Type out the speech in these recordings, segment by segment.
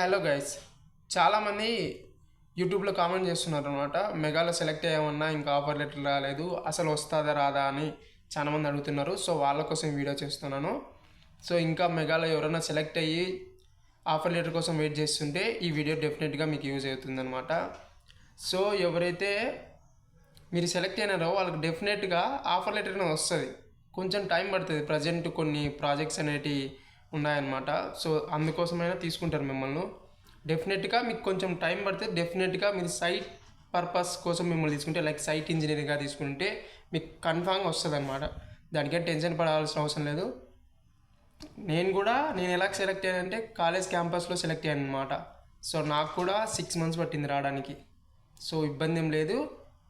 Hello guys, చాలామంది యూట్యూబ్లో comment చేస్తున్నారు అనమాట. మెగాలో సెలెక్ట్ అయ్యామన్నా ఇంకా ఆఫర్ లెటర్ రాలేదు, అసలు వస్తుందా రాదా అని చాలామంది అడుగుతున్నారు. సో వాళ్ళ కోసం వీడియో చేస్తున్నాను. సో ఇంకా మెగాలో ఎవరైనా సెలెక్ట్ అయ్యి ఆఫర్ లెటర్ కోసం వెయిట్ చేస్తుంటే ఈ వీడియో డెఫినెట్గా మీకు యూజ్ అవుతుంది అనమాట. సో ఎవరైతే మీరు సెలెక్ట్ అయినారో వాళ్ళకి డెఫినెట్గా ఆఫర్ లెటర్ అనేది వస్తుంది. కొంచెం టైం పడుతుంది, ప్రజెంట్ కొన్ని ప్రాజెక్ట్స్ అనేటివి ఉన్నాయన్నమాట. సో అందుకోసమైనా తీసుకుంటారు మిమ్మల్ని. డెఫినెట్గా మీకు కొంచెం టైం పడితే డెఫినెట్గా మీరు సైట్ పర్పస్ కోసం మిమ్మల్ని తీసుకుంటే, లైక్ సైట్ ఇంజనీరింగ్గా తీసుకుంటే మీకు కన్ఫామ్గా వస్తుంది అనమాట. దానికే టెన్షన్ పడాల్సిన అవసరం లేదు. నేను ఎలా సెలెక్ట్ అయ్యానంటే కాలేజ్ క్యాంపస్లో సెలెక్ట్ అయ్యాను అనమాట. సో నాకు కూడా 6 months పట్టింది రావడానికి. సో ఇబ్బంది ఏం లేదు,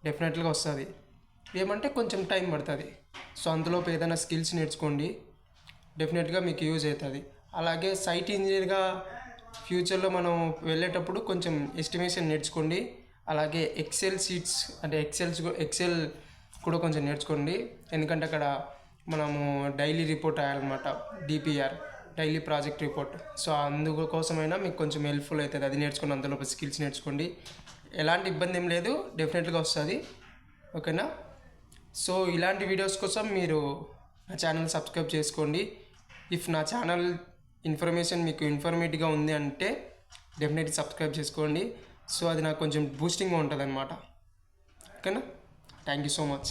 డెఫినెట్గా వస్తుంది. ఏమంటే కొంచెం టైం పడుతుంది. సో అందులోపు ఏదైనా స్కిల్స్ నేర్చుకోండి, డెఫినెట్గా మీకు యూజ్ అవుతుంది. అలాగే సైట్ ఇంజనీర్గా ఫ్యూచర్లో మనం వెళ్ళేటప్పుడు కొంచెం ఎస్టిమేషన్ నేర్చుకోండి. అలాగే ఎక్సెల్ షీట్స్ అంటే ఎక్సెల్ కూడా కొంచెం నేర్చుకోండి. ఎందుకంటే అక్కడ మనము డైలీ రిపోర్ట్ రాయాలన్నమాట, DPR daily project report. So అందుకోసమైనా మీకు కొంచెం హెల్ప్ఫుల్ అవుతుంది. అది నేర్చుకోండి, అందులో స్కిల్స్ నేర్చుకోండి. ఎలాంటి ఇబ్బంది ఏం లేదు, డెఫినెట్గా వస్తుంది. ఓకేనా? సో ఇలాంటి వీడియోస్ కోసం మీరు నా ఛానల్ సబ్స్క్రైబ్ చేసుకోండి. ఇఫ్ నా ఛానల్ ఇన్ఫర్మేషన్ మీకు ఇన్ఫర్మేటివ్గా ఉంది అంటే డెఫినెట్లీ సబ్స్క్రైబ్ చేసుకోండి. సో అది నాకు కొంచెం బూస్టింగ్గా ఉంటుంది అనమాట. ఓకేనా? Thank you so much.